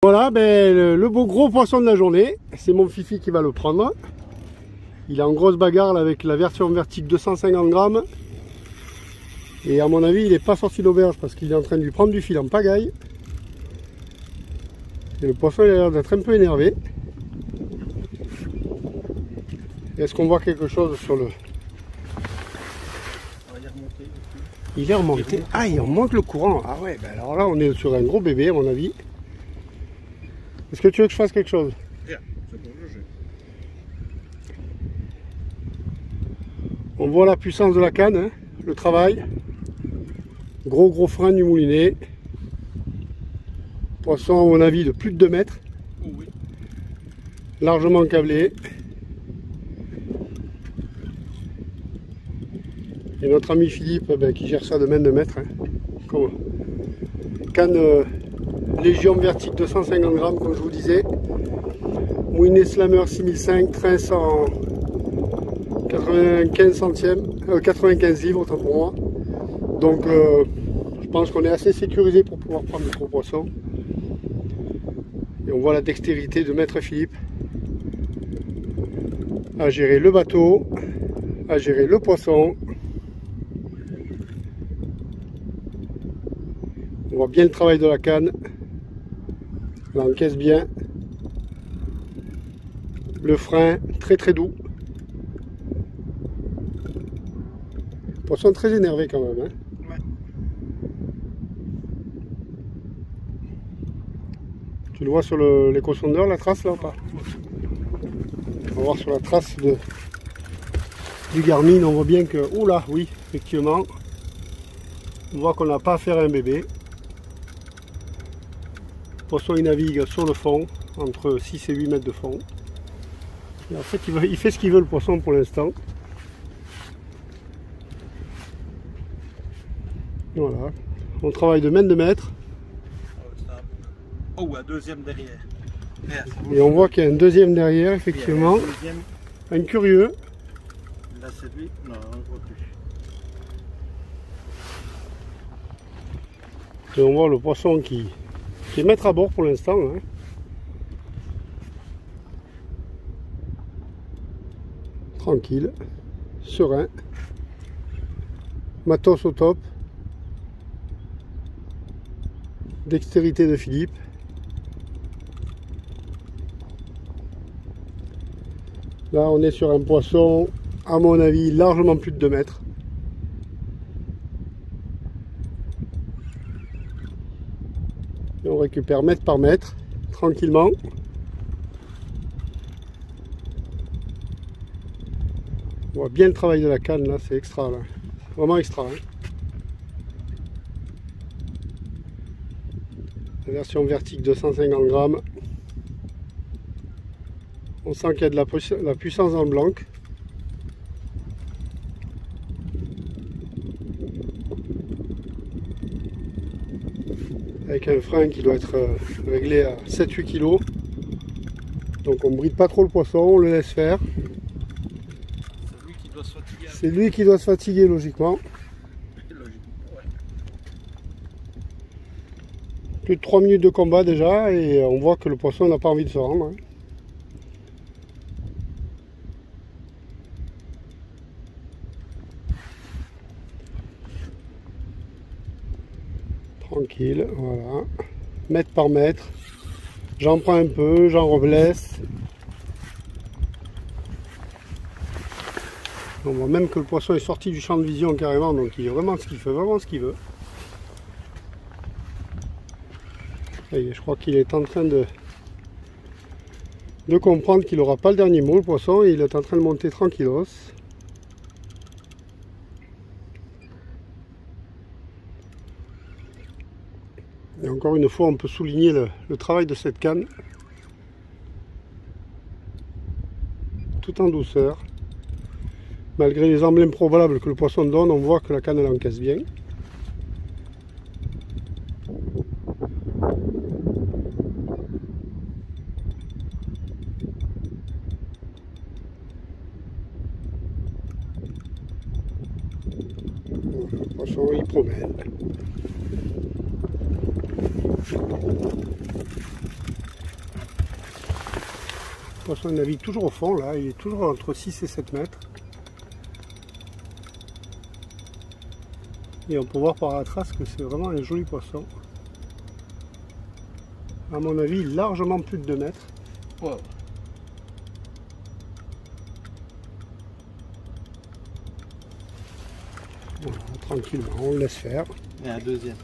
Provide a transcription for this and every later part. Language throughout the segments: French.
Voilà, le beau gros poisson de la journée, c'est mon Fifi qui va le prendre. Il est en grosse bagarre là, avec la version vertique 250 grammes. Et à mon avis, il n'est pas sorti d'auberge parce qu'il est en train de lui prendre du fil en pagaille. Et le poisson il a l'air d'être un peu énervé. Est-ce qu'on voit quelque chose sur le... Il est remonté. Ah, il remonte le courant. Ah ouais, alors là, on est sur un gros bébé à mon avis. Est-ce que tu veux que je fasse quelque chose? On voit la puissance de la canne, hein, le travail. Gros frein du moulinet. Poisson à mon avis de plus de 2 mètres. Oui. Largement câblé. Et notre ami Philippe qui gère ça de main de maître. Hein. Canne Légion vertique 250 grammes comme je vous disais. Moulinet Slammer 6005, trince en 95 livres autant pour moi. Donc je pense qu'on est assez sécurisé pour pouvoir prendre de gros poissons. Et on voit la dextérité de maître Philippe à gérer le bateau, à gérer le poisson. On voit bien le travail de la canne. Elle encaisse bien. Le frein très doux. Poisson très énervé quand même. Hein. Ouais. Tu le vois sur l'éco-sondeur, la trace là ou pas? On va voir sur la trace du Garmin, on voit bien que... Oula, oui, effectivement. On voit qu'on n'a pas affaire à un bébé. Le poisson il navigue sur le fond, entre 6 et 8 mètres de fond. Et en fait il fait ce qu'il veut le poisson pour l'instant. Voilà, on travaille de main de maître. Oh, un deuxième derrière. Et on voit qu'il y a un deuxième derrière, effectivement. Un curieux. Là c'est lui, non, on ne voit plus. Et on voit le poisson qui est maître à bord pour l'instant. Hein. Tranquille, serein. Matos au top. Dextérité de Philippe. Là on est sur un poisson à mon avis largement plus de 2 mètres. Et on récupère mètre par mètre tranquillement. On voit bien le travail de la canne là, c'est extra là. Vraiment extra. Hein. La version vertique 250 grammes. On sent qu'il y a de la puissance dans le blanc. Avec un frein qui doit être réglé à 7-8 kg. Donc on ne bride pas trop le poisson, on le laisse faire. C'est lui qui doit se fatiguer. C'est lui qui doit se fatiguer logiquement. Plus de 3 minutes de combat déjà et on voit que le poisson n'a pas envie de se rendre. Hein. Tranquille, voilà. Mètre par mètre. J'en prends un peu, j'en reblesse. On voit même que le poisson est sorti du champ de vision carrément, donc il est vraiment ce qu'il fait, vraiment ce qu'il veut. Et je crois qu'il est en train de comprendre qu'il n'aura pas le dernier mot, le poisson, et il est en train de monter tranquillos. Et encore une fois, on peut souligner le travail de cette canne, tout en douceur. Malgré les emblèmes probables que le poisson donne, on voit que la canne elle encaisse bien. Le poisson il promène. poisson navigue toujours au fond, là, il est toujours entre 6 et 7 mètres. Et on peut voir par la trace que c'est vraiment un joli poisson. À mon avis, largement plus de 2 mètres. Wow. Voilà, tranquillement, on le laisse faire. Et un deuxième.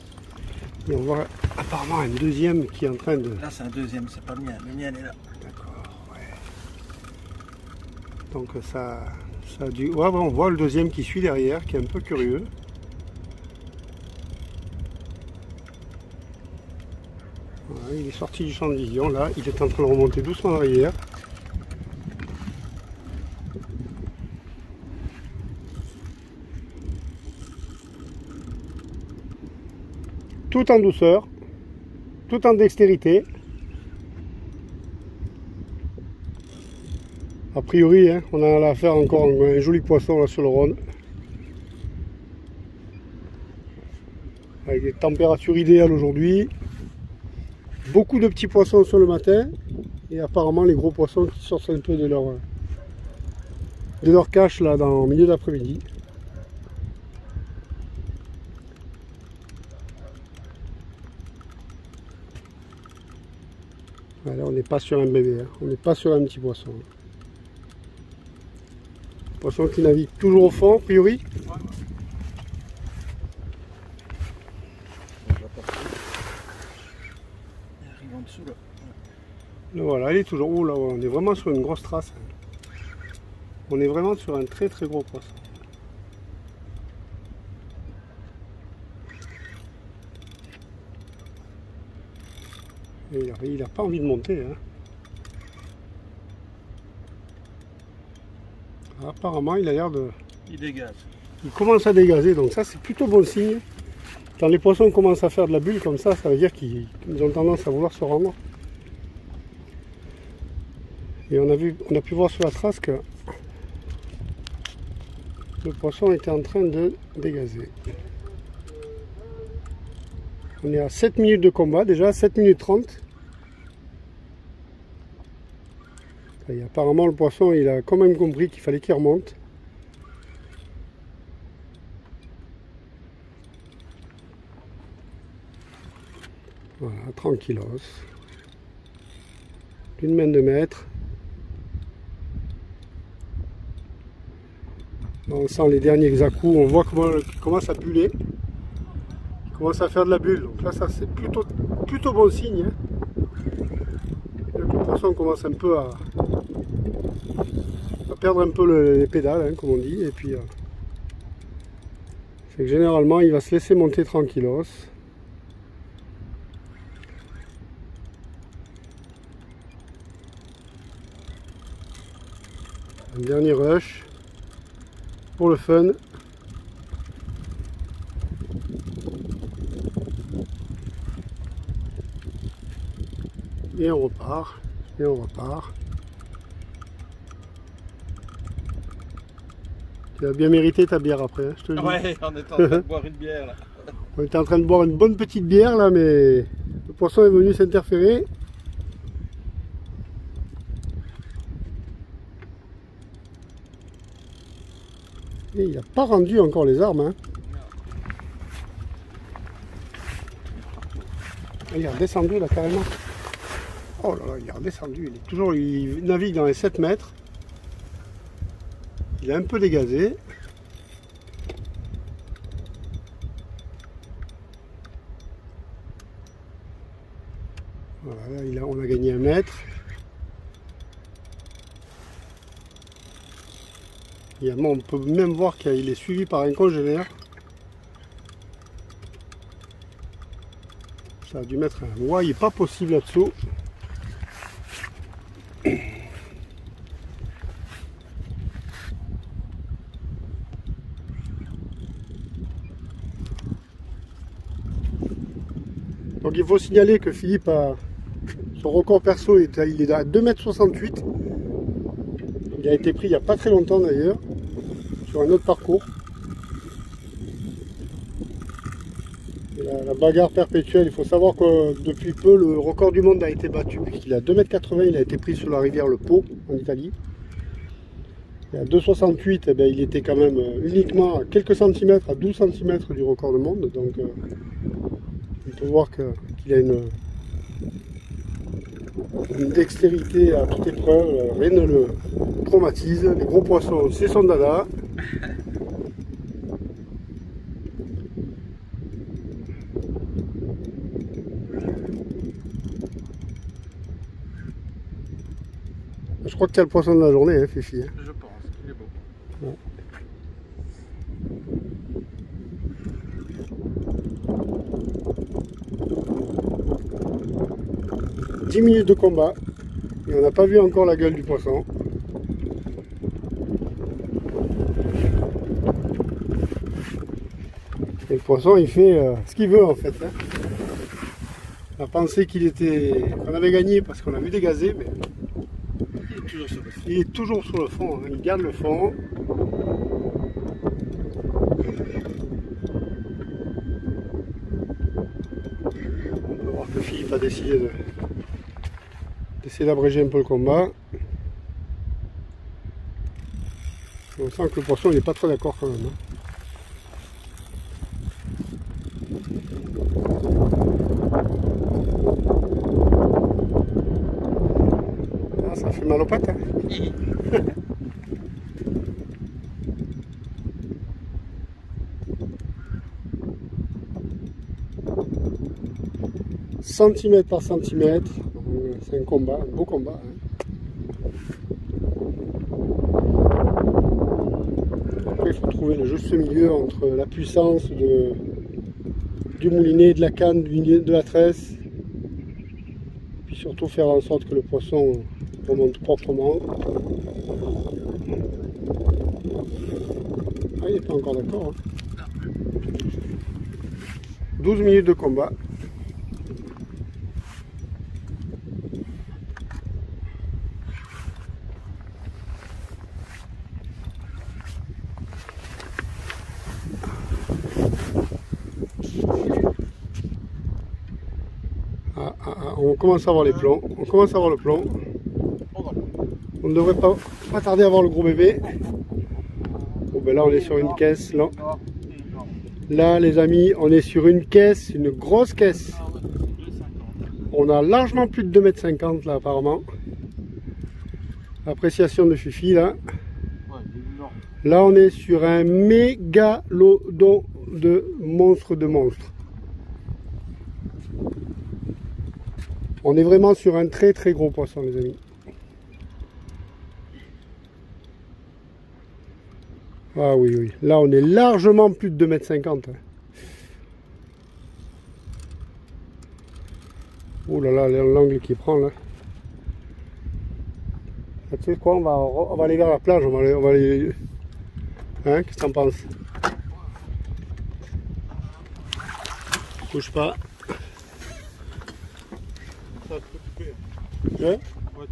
Et on voit apparemment un deuxième qui est en train de... Là c'est un deuxième, c'est pas le mien. Le mien est là. D'accord, ouais. Donc ça a dû... Ouais, on voit le deuxième qui suit derrière, qui est un peu curieux. Voilà, il est sorti du champ de vision, là, il est en train de remonter doucement en arrière. Tout en douceur, tout en dextérité. A priori, hein, on a affaire encore à un joli poisson là sur le Rhône. Avec des températures idéales aujourd'hui. Beaucoup de petits poissons sur le matin. Et apparemment les gros poissons qui sortent un peu de leur cache là dans le milieu d'après-midi. Là, on n'est pas sur un bébé, hein. On n'est pas sur un petit poisson. Poisson qui navigue toujours au fond, a priori. Il arrive en dessous là. Là, voilà, il est toujours. Oh là, on est vraiment sur une grosse trace. On est vraiment sur un très très gros poisson. Et il n'a pas envie de monter. Hein. Apparemment, il a l'air de... Il dégage. Il commence à dégazer, donc ça c'est plutôt bon signe. Quand les poissons commencent à faire de la bulle comme ça veut dire qu'ils ont tendance à vouloir se rendre. Et on a pu voir sur la trace que le poisson était en train de dégazer. On est à 7 minutes de combat déjà, 7 minutes 30. Et apparemment le poisson il a quand même compris qu'il fallait qu'il remonte. Voilà, tranquillos. D'une main de maître. On sent les derniers à-coups, on voit comment il commence à buller. Il commence à faire de la bulle. Donc là ça c'est plutôt bon signe. Hein. Le poisson commence un peu à perdre un peu les pédales, hein, comme on dit. Et puis c'est que généralement il va se laisser monter tranquillos. Un dernier rush pour le fun. Et on repart. Et on repart. Tu as bien mérité ta bière après, hein, je te le dis. Ouais, on est en train de boire une bière là. On était en train de boire une bonne petite bière là, mais le poisson est venu s'interférer. Et il n'a pas rendu encore les armes. Hein. Il est redescendu là carrément. Oh là là, il est redescendu. Il navigue dans les 7 mètres. Il est un peu dégazé. Voilà, là, on a gagné 1 mètre. On peut même voir qu'il est suivi par un congénère. Ça a dû mettre un why pas possible là-dessous. Donc il faut signaler que Philippe a son record perso, il est à 2,68 m. Il a été pris il n'y a pas très longtemps d'ailleurs, sur un autre parcours. La bagarre perpétuelle. Il faut savoir que depuis peu, le record du monde a été battu, puisqu'il est à 2,80 m. Il a été pris sur la rivière Le Pô, en Italie. Et à 2,68 m, eh bien, il était quand même uniquement à quelques centimètres, à 12 cm du record du monde. Donc, on peut voir qu'il a une dextérité à toute épreuve. Rien ne le traumatise. Les gros poissons, c'est son dada. Je crois que tu as le poisson de la journée, hein, Fifi. Hein. Je pense, il est beau. Ouais. « 10 minutes de combat et on n'a pas vu encore la gueule du poisson. Et le poisson il fait ce qu'il veut en fait. Hein. On a pensé qu'on avait gagné parce qu'on a vu dégazer, mais il est toujours sur le fond. Hein. Il garde le fond. On peut voir que Philippe a décidé d'essayer d'abréger un peu le combat. On sent que le poisson il n'est pas très d'accord quand même. Hein. Ça fait mal aux pattes. Hein. Centimètre par centimètre, c'est un combat, un beau combat. Hein. Après, il faut trouver le juste milieu entre la puissance du moulinet, de la canne, de la tresse, puis surtout faire en sorte que le poisson remonte proprement. Ah, il n'est pas encore d'accord. Hein. 12 minutes de combat. On commence à avoir les plombs. On commence à avoir le plomb. On ne devrait pas tarder à voir le gros bébé. Bon, ben là, on est sur une caisse. Là, les amis, on est sur une caisse, une grosse caisse. On a largement plus de 2,50 m là, apparemment. Appréciation de Fifi, là. Là, on est sur un mégalodon de monstre de monstre. On est vraiment sur un très très gros poisson, les amis. Ah oui, oui. Là, on est largement plus de 2,50 m. Oh là là, l'angle qui prend là. Tu sais quoi, on va aller vers la plage. On va aller... Hein, qu'est-ce que t'en penses? Touche pas. Ça peut couper. Ouais. Ouais.